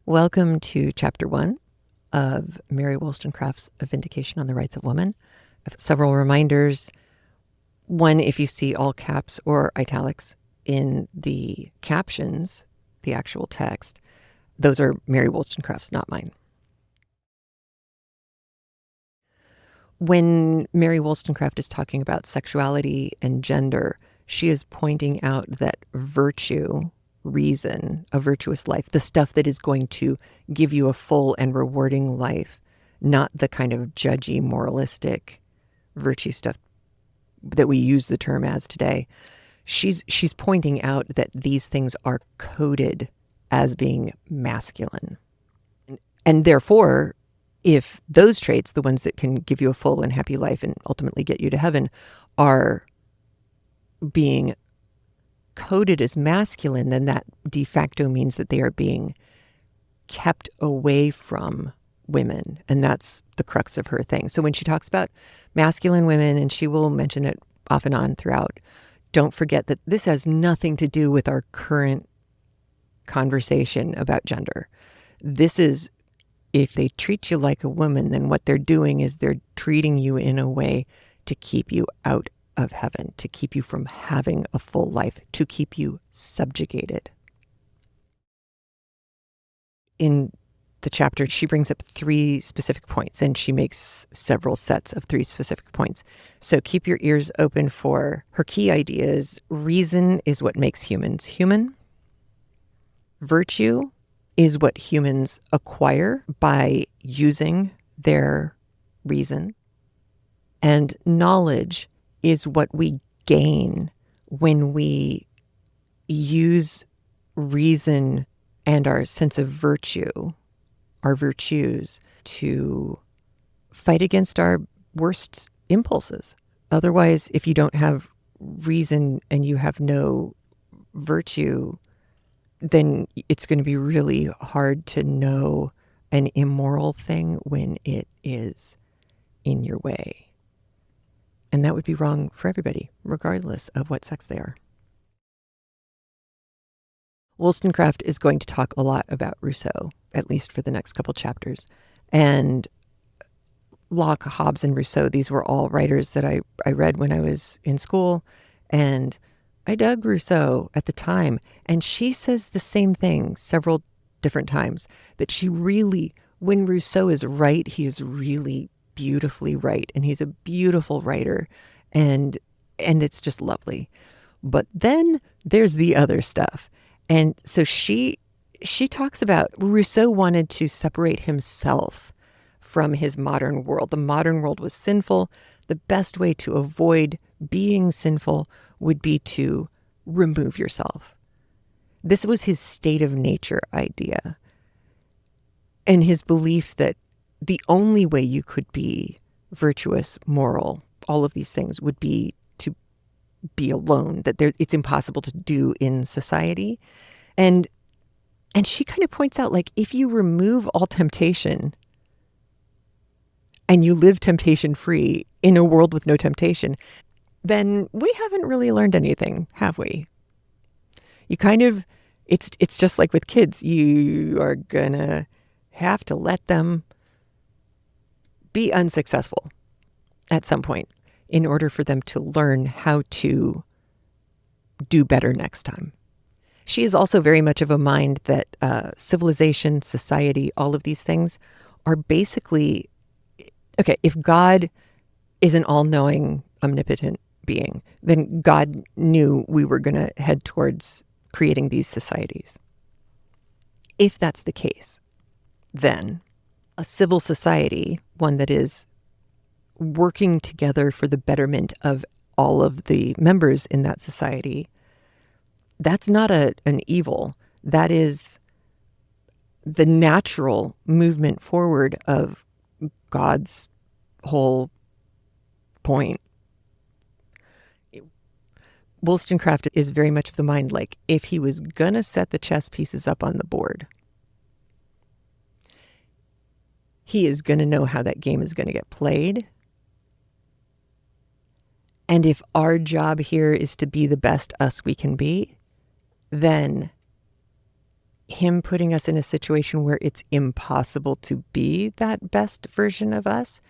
Welcome to Chapter 1 of Mary Wollstonecraft's Vindication on the Rights of Women. I have several reminders. One, if you see all caps or italics in the captions, the actual text, those are Mary Wollstonecraft's, not mine. When Mary Wollstonecraft is talking about sexuality and gender, she is pointing out that virtue, reason, a virtuous life, the stuff that is going to give you a full and rewarding life, not the kind of judgy, moralistic virtue stuff that we use the term as today. She's pointing out that these things are coded as being masculine. And therefore, if those traits, the ones that can give you a full and happy life and ultimately get you to heaven, are being coded as masculine, then that de facto means that they are being kept away from women. And that's the crux of her thing. So when she talks about masculine women, and she will mention it off and on throughout, don't forget that this has nothing to do with our current conversation about gender. This is, if they treat you like a woman, then what they're doing is they're treating you in a way to keep you out of heaven, to keep you from having a full life, to keep you subjugated. In the chapter, she brings up 3 specific points, and she makes several sets of 3 specific points. So keep your ears open for her key ideas. Reason is what makes humans human. Virtue is what humans acquire by using their reason. And knowledge is what we gain when we use reason and our sense of virtue, our virtues, to fight against our worst impulses. Otherwise, if you don't have reason and you have no virtue, then it's going to be really hard to know an immoral thing when it is in your way. And that would be wrong for everybody, regardless of what sex they are. Wollstonecraft is going to talk a lot about Rousseau, at least for the next couple chapters. And Locke, Hobbes, and Rousseau, these were all writers that I read when I was in school. And I dug Rousseau at the time. And she says the same thing several different times, that she really, when Rousseau is right, he is really beautifully right, and he's a beautiful writer, and it's just lovely. But then there's the other stuff. And so she talks about Rousseau wanted to separate himself from his modern world. The modern world was sinful. The best way to avoid being sinful would be to remove yourself. This was his state of nature idea, and his belief that the only way you could be virtuous, moral, all of these things would be to be alone, that it's impossible to do in society. And she kind of points out, like, if you remove all temptation and you live temptation free in a world with no temptation, then we haven't really learned anything, have we? You kind of, it's just like with kids. You are gonna have to let them be unsuccessful at some point in order for them to learn how to do better next time. She is also very much of a mind that civilization, society, all of these things are basically, okay, if God is an all-knowing, omnipotent being, then God knew we were going to head towards creating these societies. If that's the case, then a civil society, one that is working together for the betterment of all of the members in that society, that's not an evil. That is the natural movement forward of God's whole point. Wollstonecraft is very much of the mind, like, if he was going to set the chess pieces up on the board, he is going to know how that game is going to get played. And if our job here is to be the best us we can be, then him putting us in a situation where it's impossible to be that best version of us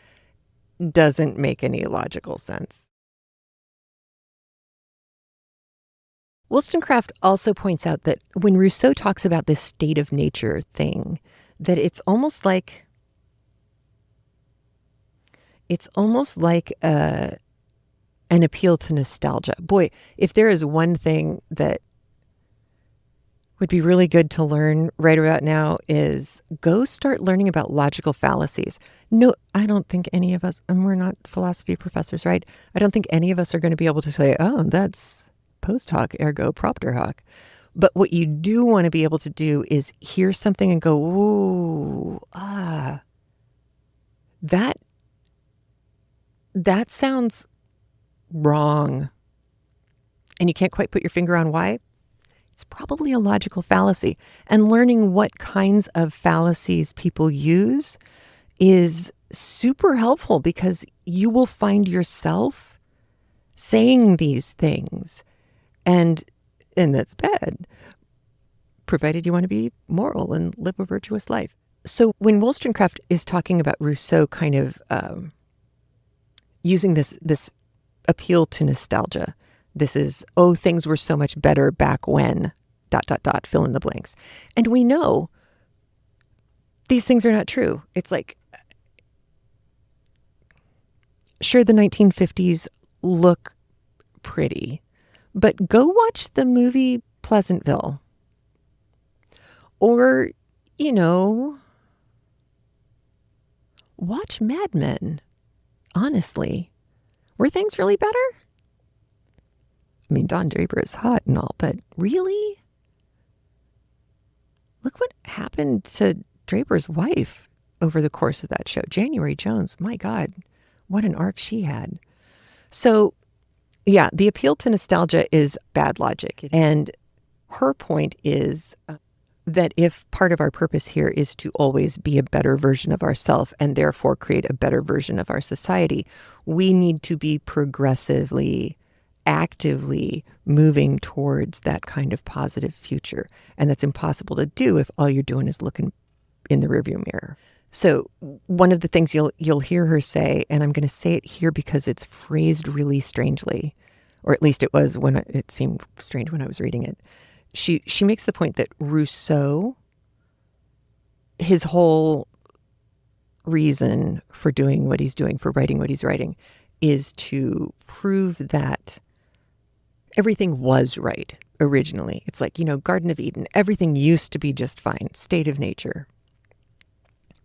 doesn't make any logical sense. Wollstonecraft also points out that when Rousseau talks about this state of nature thing, that it's almost like an appeal to nostalgia. Boy, if there is one thing that would be really good to learn right about now is go start learning about logical fallacies. No, I don't think any of us, and we're not philosophy professors, right? I don't think any of us are going to be able to say, oh, that's post hoc, ergo propter hoc. But what you do want to be able to do is hear something and go, ooh, that sounds wrong. And you can't quite put your finger on why. It's probably a logical fallacy. And learning what kinds of fallacies people use is super helpful because you will find yourself saying these things. And that's bad, provided you want to be moral and live a virtuous life. So when Wollstonecraft is talking about Rousseau kind of using this appeal to nostalgia, this is, oh, things were so much better back when, ... fill in the blanks. And we know these things are not true. It's like, sure, the 1950s look pretty, but go watch the movie Pleasantville. Or, watch Mad Men. Honestly, were things really better? I mean, Don Draper is hot and all, but really? Look what happened to Draper's wife over the course of that show. January Jones, my God, what an arc she had. So, yeah, the appeal to nostalgia is bad logic. And her point is that if part of our purpose here is to always be a better version of ourselves and therefore create a better version of our society, we need to be progressively, actively moving towards that kind of positive future. And that's impossible to do if all you're doing is looking in the rearview mirror. So one of the things you'll hear her say, and I'm going to say it here because it's phrased really strangely, or at least it was when it seemed strange when I was reading it. She makes the point that Rousseau, his whole reason for doing what he's doing, for writing what he's writing, is to prove that everything was right originally. It's like, Garden of Eden, everything used to be just fine, state of nature.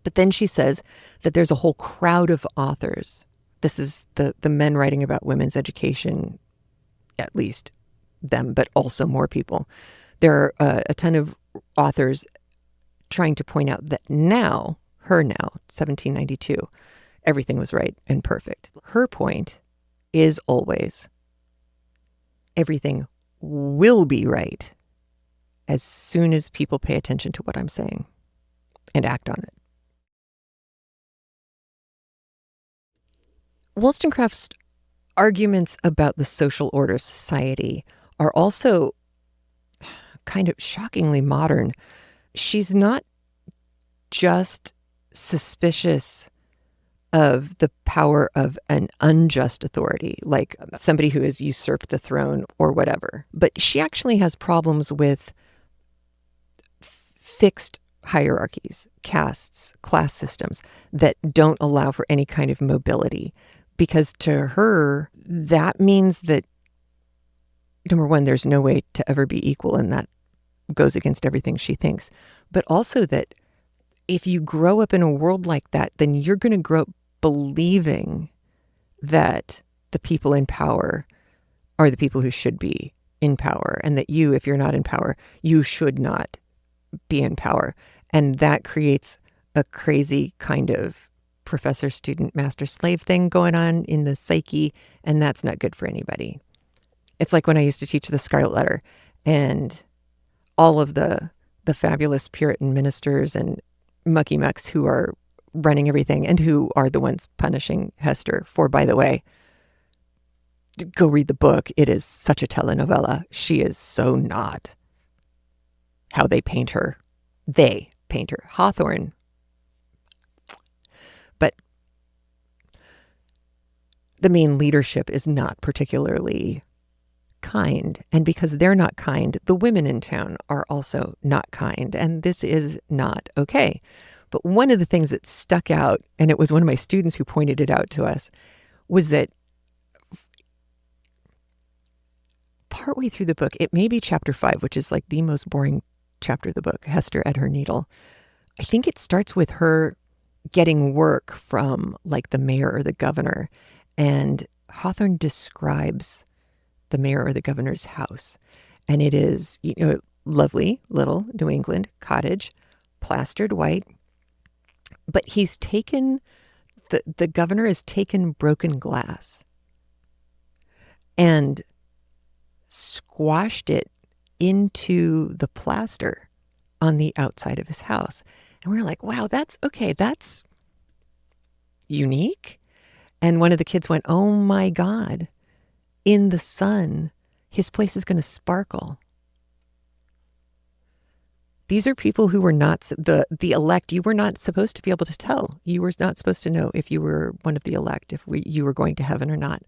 But then she says that there's a whole crowd of authors. This is the men writing about women's education, at least them, but also more people. There are a ton of authors trying to point out that now, 1792, everything was right and perfect. Her point is always everything will be right as soon as people pay attention to what I'm saying and act on it. Wollstonecraft's arguments about the social order society are also kind of shockingly modern. She's not just suspicious of the power of an unjust authority, like somebody who has usurped the throne or whatever, but she actually has problems with fixed hierarchies, castes, class systems that don't allow for any kind of mobility. Because to her, that means that, number one, there's no way to ever be equal, and that goes against everything she thinks. But also that if you grow up in a world like that, then you're going to grow up believing that the people in power are the people who should be in power, and that you, if you're not in power, you should not be in power. And that creates a crazy kind of professor, student, master, slave thing going on in the psyche, and that's not good for anybody. It's like when I used to teach the Scarlet Letter, and all of the fabulous Puritan ministers and mucky mucks who are running everything and who are the ones punishing Hester for, by the way, go read the book. It is such a telenovela. She is so not how they paint her They paint her. Hawthorne. But the main leadership is not particularly kind. And because they're not kind, the women in town are also not kind. And this is not okay. But one of the things that stuck out, and it was one of my students who pointed it out to us, was that partway through the book, it may be chapter 5, which is like the most boring chapter of the book, Hester at her needle. I think it starts with her getting work from like the mayor or the governor. And Hawthorne describes the mayor or the governor's house. And it is, lovely little New England cottage, plastered white. But he's taken, the governor has taken broken glass and squashed it into the plaster on the outside of his house. And we were like, wow, that's unique. And one of the kids went, oh my God, in the sun, his place is going to sparkle. These are people who were not the elect. You were not supposed to be able to tell. You were not supposed to know if you were one of the elect, if you were going to heaven or not.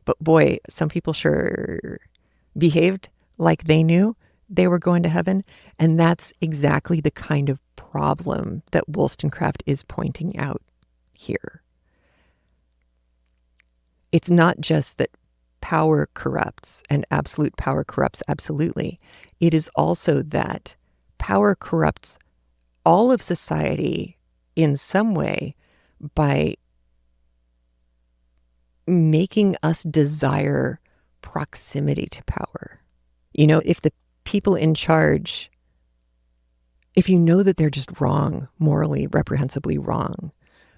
But boy, some people sure behaved like they knew they were going to heaven. And that's exactly the kind of problem that Wollstonecraft is pointing out here. It's not just that power corrupts and absolute power corrupts absolutely. It is also that power corrupts all of society in some way by making us desire proximity to power. If the people in charge, if you know that they're just wrong, morally, reprehensibly wrong,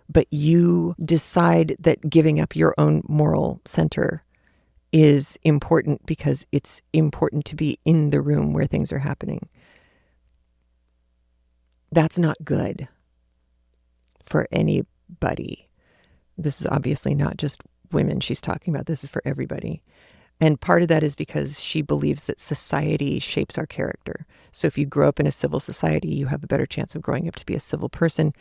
but you decide that giving up your own moral center is important because it's important to be in the room where things are happening, that's not good for anybody. This is obviously not just women she's talking about. This is for everybody. And part of that is because she believes that society shapes our character. So if you grow up in a civil society, you have a better chance of growing up to be a civil person,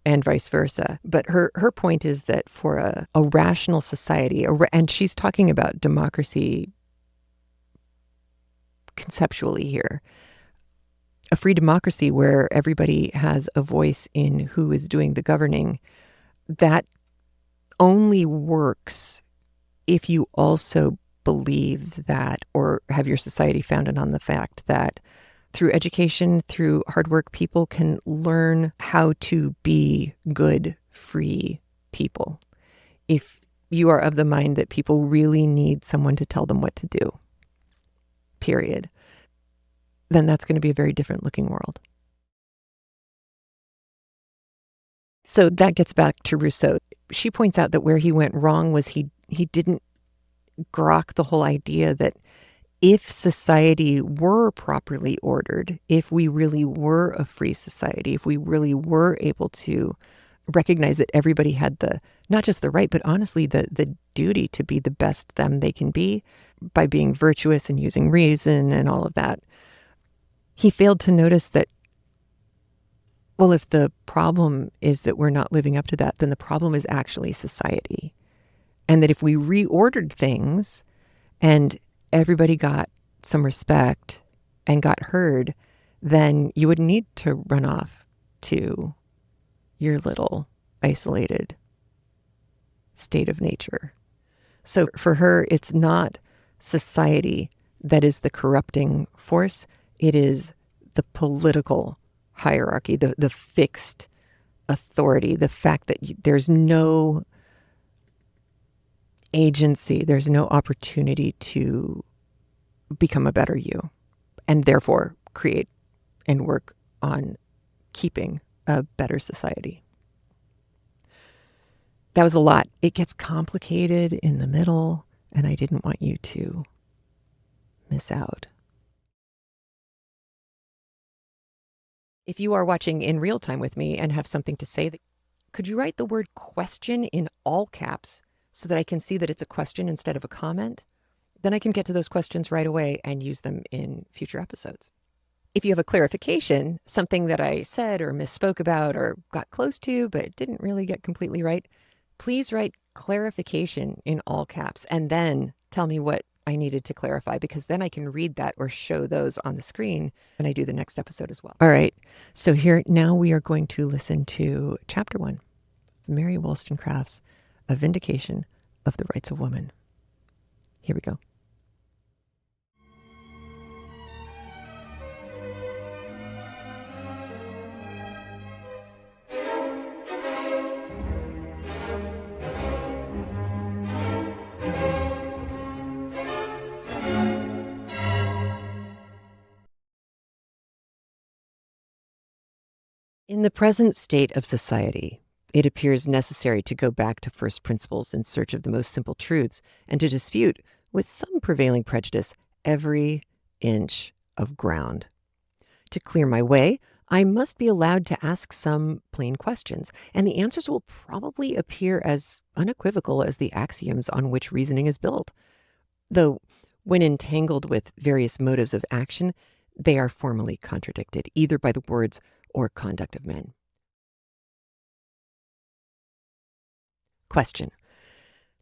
and vice versa. But her point is that for a rational society, and she's talking about democracy conceptually here, a free democracy where everybody has a voice in who is doing the governing, that only works if you also believe that, or have your society founded on the fact that through education, through hard work, people can learn how to be good, free people. If you are of the mind that people really need someone to tell them what to do, period, then that's going to be a very different looking world. So that gets back to Rousseau. She points out that where he went wrong was he didn't grok the whole idea that if society were properly ordered, if we really were a free society, if we really were able to recognize that everybody had not just the right, but honestly the duty to be the best them they can be by being virtuous and using reason and all of that, he failed to notice that, well, if the problem is that we're not living up to that, then the problem is actually society. And that if we reordered things and everybody got some respect and got heard, then you wouldn't need to run off to your little isolated state of nature. So for her, it's not society that is the corrupting force. It is the political hierarchy, the fixed authority, the fact that there's no agency, there's no opportunity to become a better you, and therefore create and work on keeping a better society. That was a lot. It gets complicated in the middle, and I didn't want you to miss out. If you are watching in real time with me and have something to say, could you write the word question in all caps so that I can see that it's a question instead of a comment? Then I can get to those questions right away and use them in future episodes. If you have a clarification, something that I said or misspoke about or got close to but didn't really get completely right, please write clarification in all caps and then tell me what I needed to clarify, because then I can read that or show those on the screen when I do the next episode as well. All right, so here now we are going to listen to Chapter 1, Mary Wollstonecraft's A Vindication of the Rights of Woman. Here we go. In the present state of society, it appears necessary to go back to first principles in search of the most simple truths and to dispute, with some prevailing prejudice, every inch of ground. To clear my way, I must be allowed to ask some plain questions, and the answers will probably appear as unequivocal as the axioms on which reasoning is built, though when entangled with various motives of action, they are formally contradicted, either by the words or conduct of men. Question.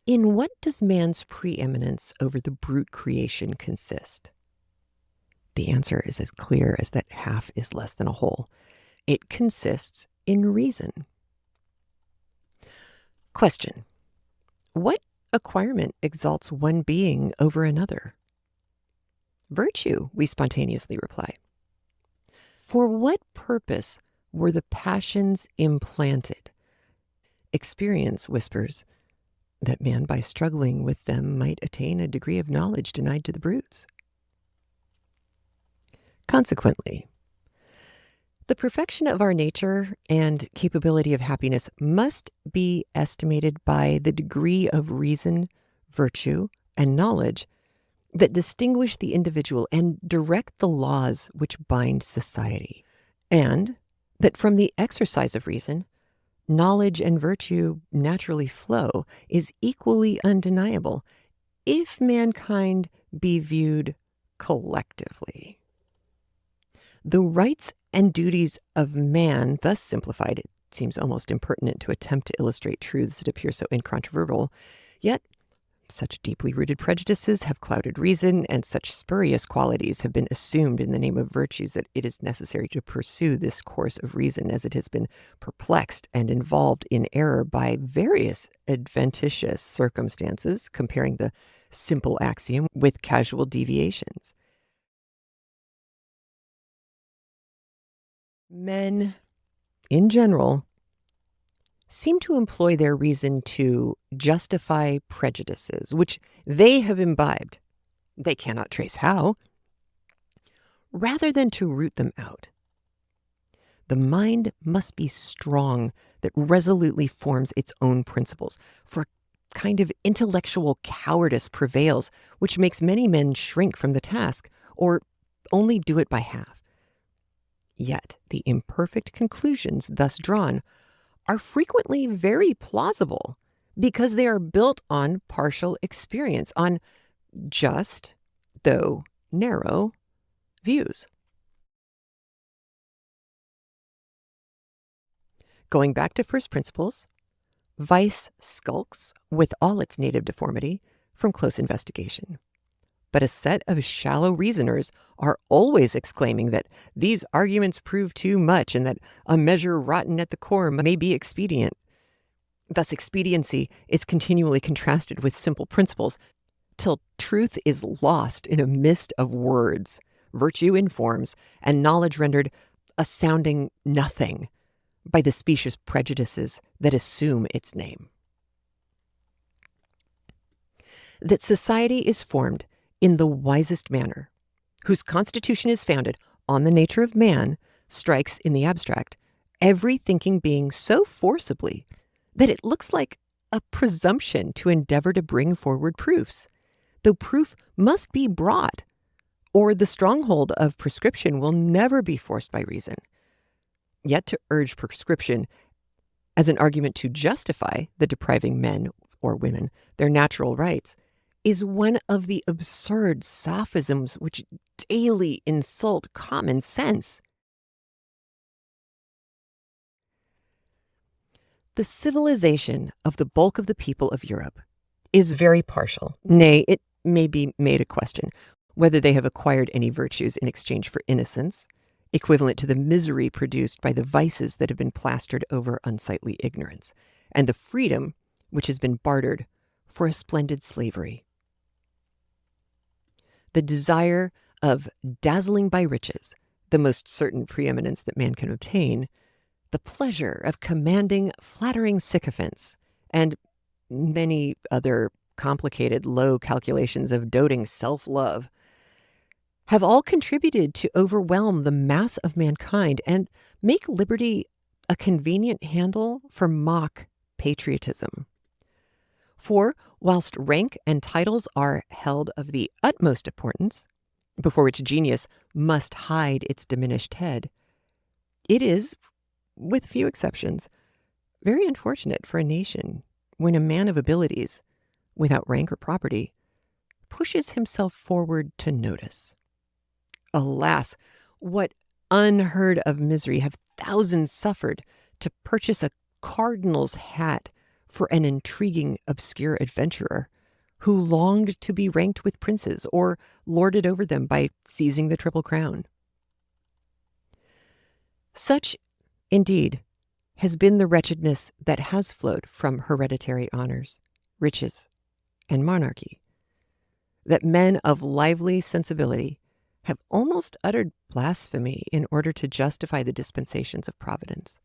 In what does man's preeminence over the brute creation consist? The answer is as clear as that half is less than a whole. It consists in reason. Question. What acquirement exalts one being over another? Virtue, we spontaneously reply. For what purpose were the passions implanted? Experience whispers that man, by struggling with them, might attain a degree of knowledge denied to the brutes. Consequently, the perfection of our nature and capability of happiness must be estimated by the degree of reason, virtue, and knowledge that distinguish the individual and direct the laws which bind society, and that from the exercise of reason, knowledge and virtue naturally flow, is equally undeniable if mankind be viewed collectively. The rights and duties of man, thus simplified, it seems almost impertinent to attempt to illustrate truths that appear so incontrovertible, yet such deeply rooted prejudices have clouded reason, and such spurious qualities have been assumed in the name of virtues, that it is necessary to pursue this course of reason as it has been perplexed and involved in error by various adventitious circumstances, comparing the simple axiom with casual deviations. Men, in general, seem to employ their reason to justify prejudices, which they have imbibed, they cannot trace how, rather than to root them out. The mind must be strong that resolutely forms its own principles, for a kind of intellectual cowardice prevails, which makes many men shrink from the task, or only do it by half. Yet the imperfect conclusions thus drawn are frequently very plausible, because they are built on partial experience, on just, though narrow, views. Going back to first principles, vice skulks, with all its native deformity, from close investigation. But a set of shallow reasoners are always exclaiming that these arguments prove too much, and that a measure rotten at the core may be expedient. Thus, expediency is continually contrasted with simple principles, till truth is lost in a mist of words, virtue in forms, and knowledge rendered a sounding nothing by the specious prejudices that assume its name. That society is formed in the wisest manner, whose constitution is founded on the nature of man, strikes in the abstract every thinking being so forcibly that it looks like a presumption to endeavor to bring forward proofs, though proof must be brought, or the stronghold of prescription will never be forced by reason. Yet to urge prescription as an argument to justify the depriving men or women their natural rights is one of the absurd sophisms which daily insult common sense. The civilization of the bulk of the people of Europe is very partial. Nay, it may be made a question whether they have acquired any virtues in exchange for innocence, equivalent to the misery produced by the vices that have been plastered over unsightly ignorance, and the freedom which has been bartered for a splendid slavery. The desire of dazzling by riches, the most certain preeminence that man can obtain, the pleasure of commanding flattering sycophants, and many other complicated low calculations of doting self-love, have all contributed to overwhelm the mass of mankind and make liberty a convenient handle for mock patriotism. For whilst rank and titles are held of the utmost importance, before which genius must hide its diminished head, it is, with few exceptions, very unfortunate for a nation when a man of abilities, without rank or property, pushes himself forward to notice. Alas, what unheard of misery have thousands suffered to purchase a cardinal's hat for an intriguing, obscure adventurer who longed to be ranked with princes or lorded over them by seizing the Triple Crown. Such, indeed, has been the wretchedness that has flowed from hereditary honors, riches, and monarchy, that men of lively sensibility have almost uttered blasphemy in order to justify the dispensations of Providence.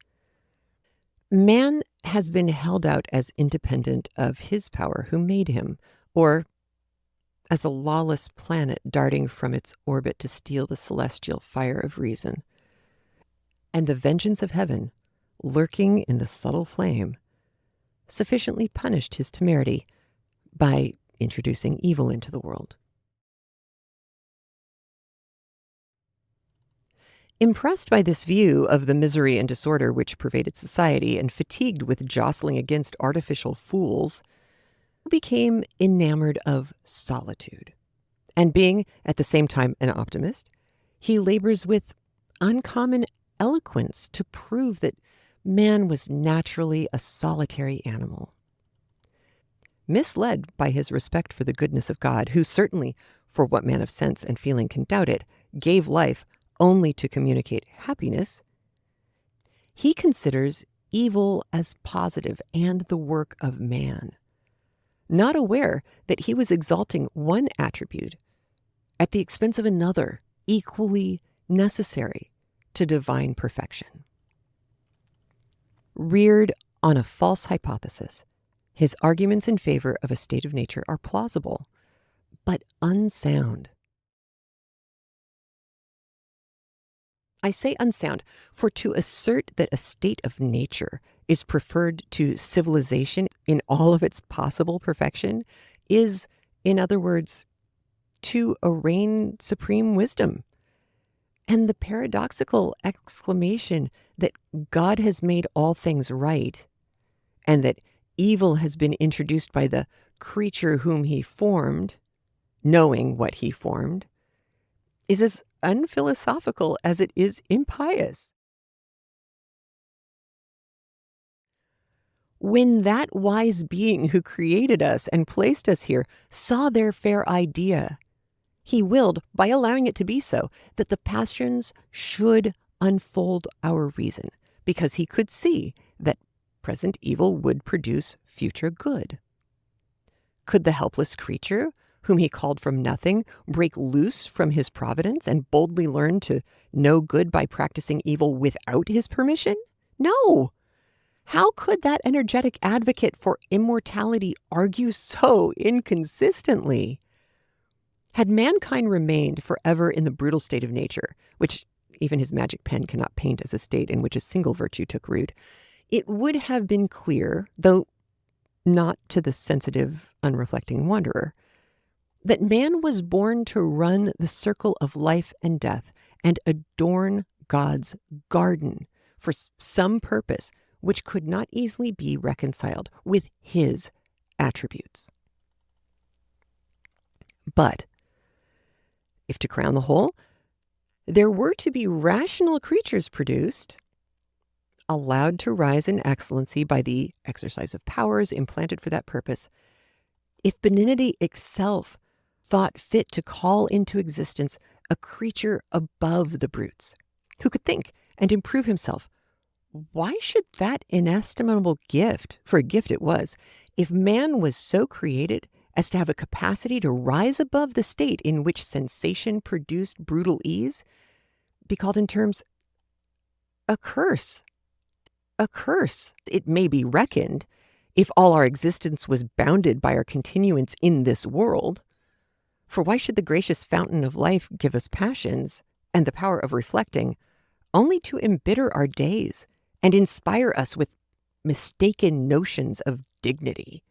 Man has been held out as independent of his power who made him, or as a lawless planet darting from its orbit to steal the celestial fire of reason. And the vengeance of heaven, lurking in the subtle flame, sufficiently punished his temerity by introducing evil into the world. Impressed by this view of the misery and disorder which pervaded society, and fatigued with jostling against artificial fools, became enamored of solitude. And being at the same time an optimist, he labors with uncommon eloquence to prove that man was naturally a solitary animal. Misled by his respect for the goodness of God, who certainly, for what man of sense and feeling can doubt it, gave life only to communicate happiness, he considers evil as positive and the work of man, not aware that he was exalting one attribute at the expense of another equally necessary to divine perfection. Reared on a false hypothesis, his arguments in favor of a state of nature are plausible, but unsound. I say unsound, for to assert that a state of nature is preferred to civilization in all of its possible perfection is, in other words, to arraign supreme wisdom. And the paradoxical exclamation that God has made all things right, and that evil has been introduced by the creature whom he formed, knowing what he formed, is as unphilosophical as it is impious. When that wise being who created us and placed us here saw their fair idea, he willed, by allowing it to be so, that the passions should unfold our reason, because he could see that present evil would produce future good. Could the helpless creature, whom he called from nothing, break loose from his providence and boldly learn to know good by practicing evil without his permission? No! How could that energetic advocate for immortality argue so inconsistently? Had mankind remained forever in the brutal state of nature, which even his magic pen cannot paint as a state in which a single virtue took root, it would have been clear, though not to the sensitive, unreflecting wanderer, that man was born to run the circle of life and death and adorn God's garden for some purpose which could not easily be reconciled with his attributes. But if, to crown the whole, there were to be rational creatures produced, allowed to rise in excellency by the exercise of powers implanted for that purpose, if benignity itself thought fit to call into existence a creature above the brutes, who could think and improve himself, why should that inestimable gift, for a gift it was, if man was so created as to have a capacity to rise above the state in which sensation produced brutal ease, be called in terms a curse? A curse, it may be reckoned, if all our existence was bounded by our continuance in this world. For why should the gracious fountain of life give us passions and the power of reflecting, only to embitter our days and inspire us with mistaken notions of dignity?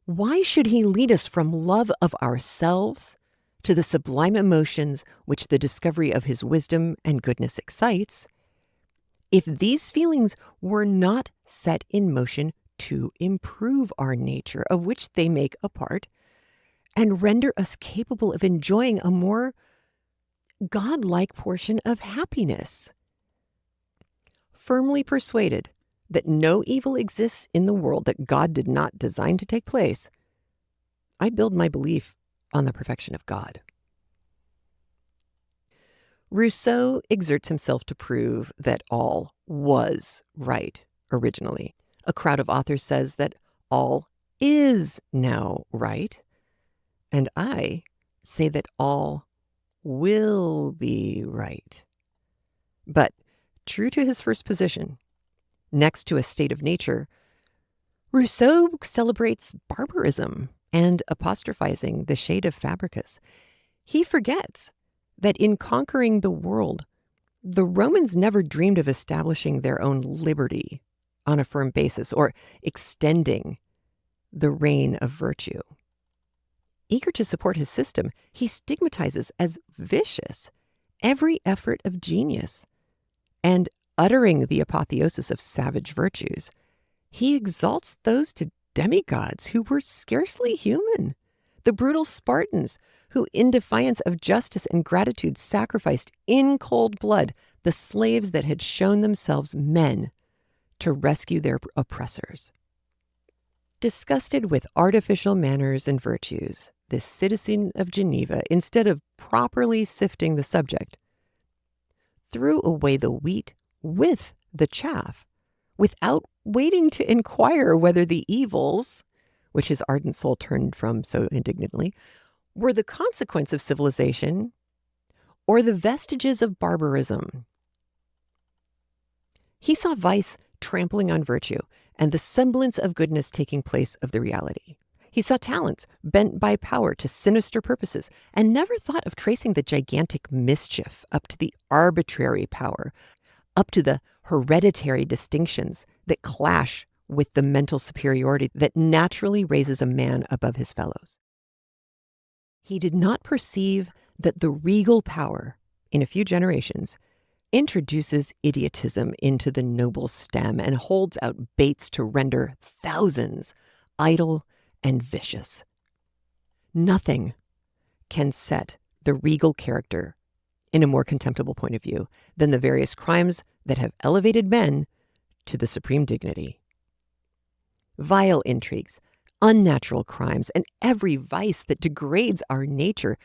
Why should he lead us from love of ourselves to the sublime emotions which the discovery of his wisdom and goodness excites, if these feelings were not set in motion to improve our nature, of which they make a part, and render us capable of enjoying a more godlike portion of happiness? Firmly persuaded that no evil exists in the world that God did not design to take place, I build my belief on the perfection of God. Rousseau exerts himself to prove that all was right originally. A crowd of authors says that all is now right, and I say that all will be right. But true to his first position, next to a state of nature, Rousseau celebrates barbarism and apostrophizing the shade of Fabricus. He forgets that in conquering the world, the Romans never dreamed of establishing their own liberty on a firm basis or extending the reign of virtue. Eager to support his system, he stigmatizes as vicious every effort of genius, and uttering the apotheosis of savage virtues, he exalts those to demigods who were scarcely human, the brutal Spartans who, in defiance of justice and gratitude, sacrificed in cold blood the slaves that had shown themselves men to rescue their oppressors. Disgusted with artificial manners and virtues, this citizen of Geneva, instead of properly sifting the subject, threw away the wheat with the chaff, without waiting to inquire whether the evils, which his ardent soul turned from so indignantly, were the consequence of civilization or the vestiges of barbarism. He saw vice trampling on virtue and the semblance of goodness taking place of the reality. He saw talents bent by power to sinister purposes and never thought of tracing the gigantic mischief up to the arbitrary power, up to the hereditary distinctions that clash with the mental superiority that naturally raises a man above his fellows. He did not perceive that the regal power, in a few generations, introduces idiotism into the noble stem and holds out baits to render thousands idle and vicious. Nothing can set the regal character in a more contemptible point of view than the various crimes that have elevated men to the supreme dignity. Vile intrigues, unnatural crimes, and every vice that degrades our nature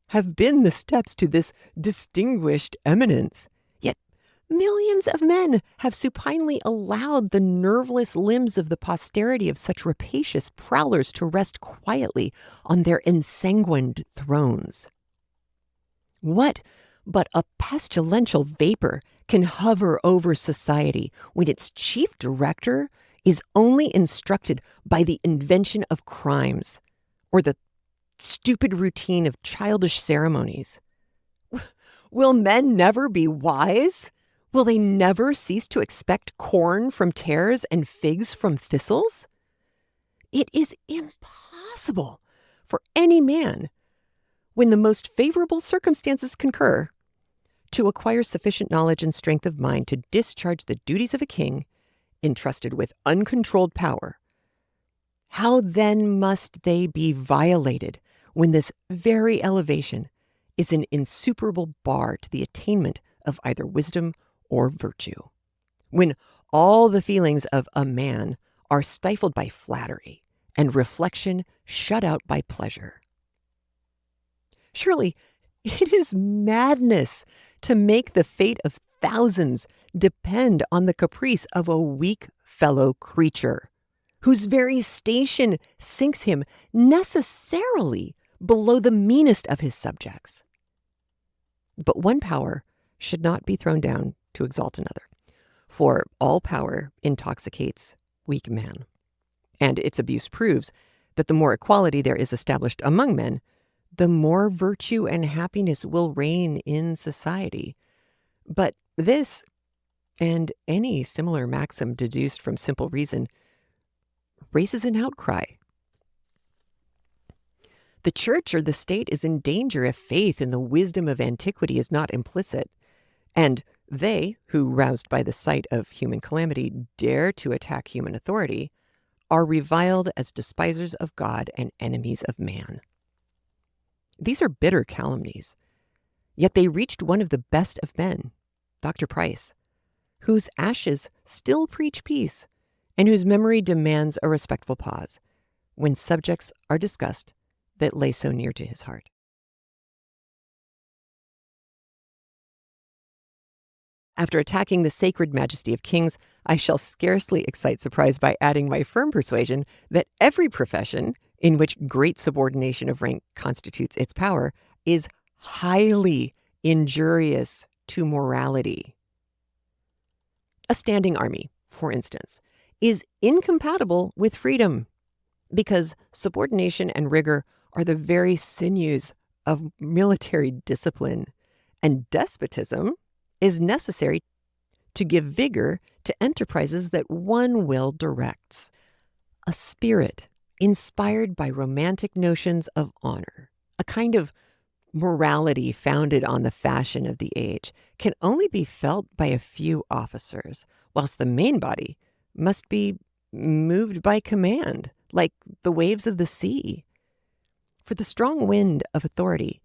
have been the steps to this distinguished eminence. Yet millions of men have supinely allowed the nerveless limbs of the posterity of such rapacious prowlers to rest quietly on their ensanguined thrones. What but a pestilential vapor can hover over society when its chief director is only instructed by the invention of crimes or the stupid routine of childish ceremonies? Will men never be wise? Will they never cease to expect corn from tares and figs from thistles? It is impossible for any man, when the most favorable circumstances concur, to acquire sufficient knowledge and strength of mind to discharge the duties of a king entrusted with uncontrolled power. How then must they be violated when this very elevation is an insuperable bar to the attainment of either wisdom or virtue, when all the feelings of a man are stifled by flattery and reflection shut out by pleasure. Surely it is madness to make the fate of thousands depend on the caprice of a weak fellow creature, whose very station sinks him necessarily below the meanest of his subjects. But one power should not be thrown down to exalt another, for all power intoxicates weak man, and its abuse proves that the more equality there is established among men, the more virtue and happiness will reign in society. But this, and any similar maxim deduced from simple reason, raises an outcry. The church or the state is in danger if faith in the wisdom of antiquity is not implicit, and they, who, roused by the sight of human calamity, dare to attack human authority, are reviled as despisers of God and enemies of man. These are bitter calumnies, yet they reached one of the best of men, Dr. Price, whose ashes still preach peace and whose memory demands a respectful pause when subjects are discussed that lay so near to his heart. After attacking the sacred majesty of kings, I shall scarcely excite surprise by adding my firm persuasion that every profession in which great subordination of rank constitutes its power is highly injurious to morality. A standing army, for instance, is incompatible with freedom because subordination and rigor are the very sinews of military discipline, and despotism is necessary to give vigor to enterprises that one will directs. A spirit inspired by romantic notions of honor, a kind of morality founded on the fashion of the age, can only be felt by a few officers, whilst the main body must be moved by command, like the waves of the sea. For the strong wind of authority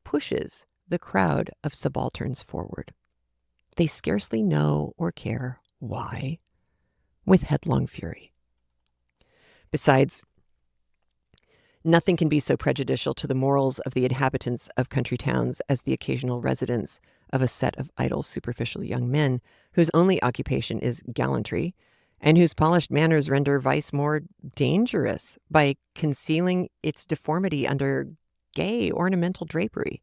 pushes the crowd of subalterns forward. They scarcely know or care why, with headlong fury. Besides, nothing can be so prejudicial to the morals of the inhabitants of country towns as the occasional residence of a set of idle, superficial young men whose only occupation is gallantry, and whose polished manners render vice more dangerous by concealing its deformity under gay, ornamental drapery.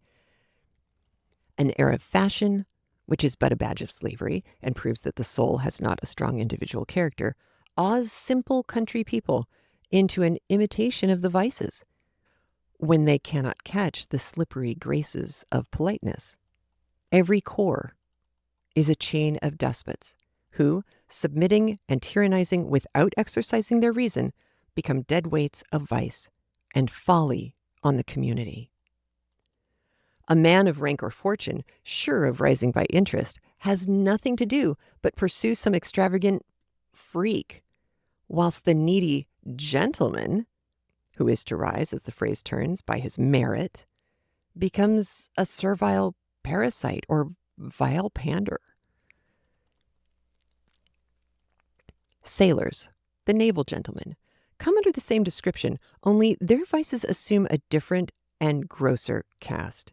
An air of fashion, which is but a badge of slavery and proves that the soul has not a strong individual character, awes simple country people into an imitation of the vices when they cannot catch the slippery graces of politeness. Every corps is a chain of despots who, submitting and tyrannizing without exercising their reason, become dead weights of vice and folly on the community. A man of rank or fortune, sure of rising by interest, has nothing to do but pursue some extravagant freak, whilst the needy gentleman, who is to rise, as the phrase turns, by his merit, becomes a servile parasite or vile pander. Sailors, the naval gentlemen, come under the same description, only their vices assume a different and grosser cast.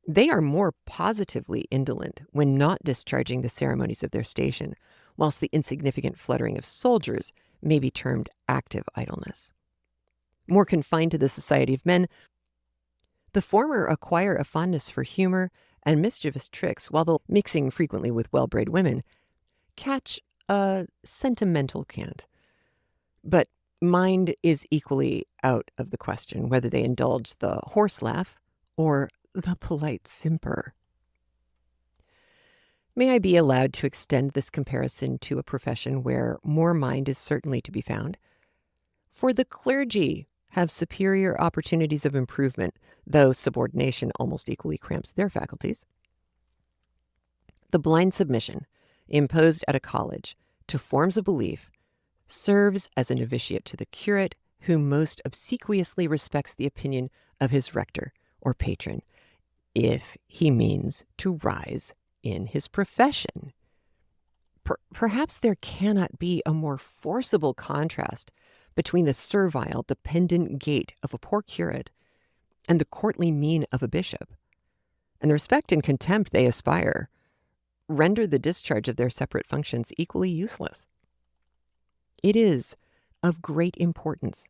They are more positively indolent when not discharging the ceremonies of their station, whilst the insignificant fluttering of soldiers may be termed active idleness. More confined to the society of men, the former acquire a fondness for humor and mischievous tricks, while the mixing frequently with well-bred women catch a sentimental cant. But mind is equally out of the question whether they indulge the horse laugh or the polite simper. May I be allowed to extend this comparison to a profession where more mind is certainly to be found? For the clergy have superior opportunities of improvement, though subordination almost equally cramps their faculties. The blind submission imposed at a college to forms of belief serves as a novitiate to the curate, who most obsequiously respects the opinion of his rector or patron if he means to rise in his profession. Perhaps there cannot be a more forcible contrast between the servile, dependent gait of a poor curate and the courtly mien of a bishop, and the respect and contempt they aspire render the discharge of their separate functions equally useless. It is of great importance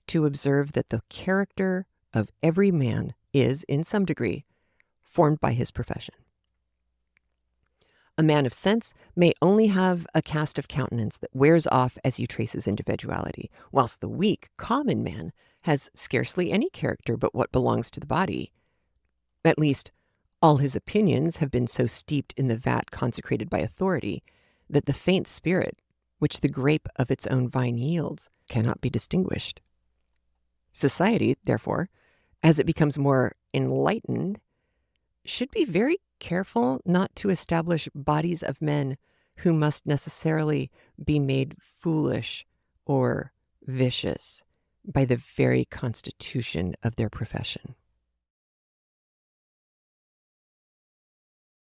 to observe that the character of every man is, in some degree, formed by his profession. A man of sense may only have a cast of countenance that wears off as you trace his individuality, whilst the weak, common man has scarcely any character but what belongs to the body. At least, all his opinions have been so steeped in the vat consecrated by authority that the faint spirit, which the grape of its own vine yields, cannot be distinguished. Society, therefore, as it becomes more enlightened, should be very careful not to establish bodies of men who must necessarily be made foolish or vicious by the very constitution of their profession.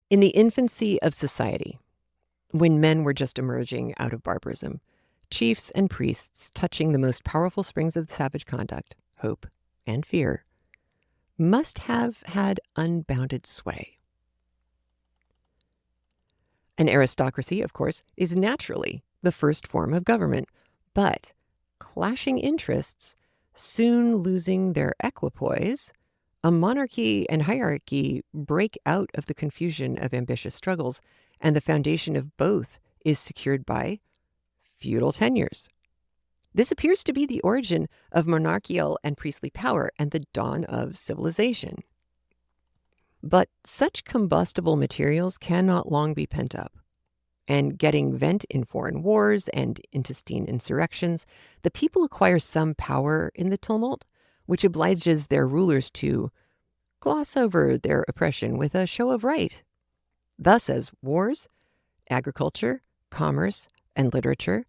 In the infancy of society, when men were just emerging out of barbarism, chiefs and priests, touching the most powerful springs of savage conduct, hope and fear, must have had unbounded sway. An aristocracy, of course, is naturally the first form of government, but clashing interests soon losing their equipoise, a monarchy and hierarchy break out of the confusion of ambitious struggles, and the foundation of both is secured by feudal tenures. This appears to be the origin of monarchical and priestly power and the dawn of civilization. But such combustible materials cannot long be pent up, and getting vent in foreign wars and intestine insurrections, the people acquire some power in the tumult, which obliges their rulers to gloss over their oppression with a show of right. Thus, as wars, agriculture, commerce, and literature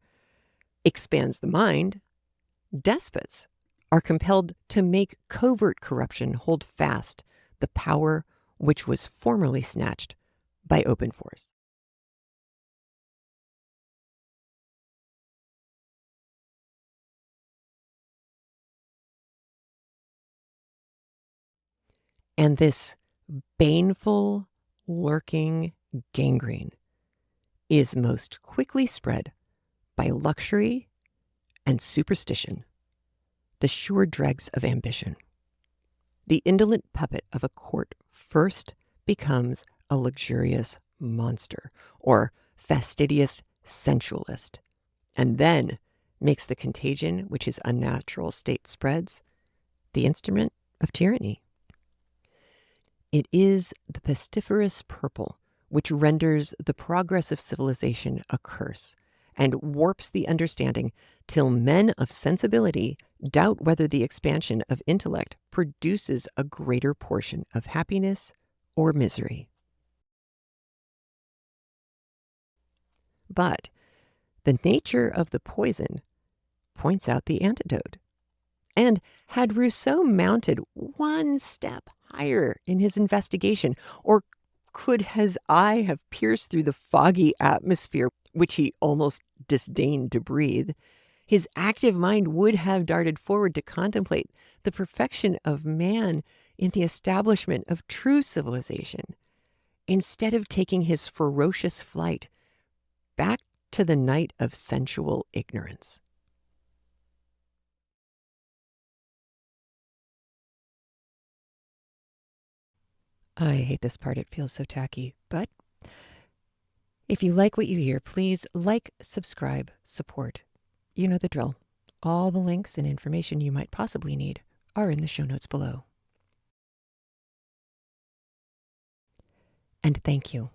expands the mind, despots are compelled to make covert corruption hold fast the power which was formerly snatched by open force. And this baneful, lurking gangrene is most quickly spread by luxury and superstition, the sure dregs of ambition. The indolent puppet of a court first becomes a luxurious monster or fastidious sensualist, and then makes the contagion which his unnatural state spreads the instrument of tyranny. It is the pestiferous purple which renders the progress of civilization a curse and warps the understanding till men of sensibility doubt whether the expansion of intellect produces a greater portion of happiness or misery. But the nature of the poison points out the antidote. And had Rousseau mounted one step higher in his investigation, or could his eye have pierced through the foggy atmosphere which he almost disdained to breathe, his active mind would have darted forward to contemplate the perfection of man in the establishment of true civilization, instead of taking his ferocious flight back to the night of sensual ignorance. I hate this part. It feels so tacky. But if you like what you hear, please like, subscribe, support. You know the drill. All the links and information you might possibly need are in the show notes below. And thank you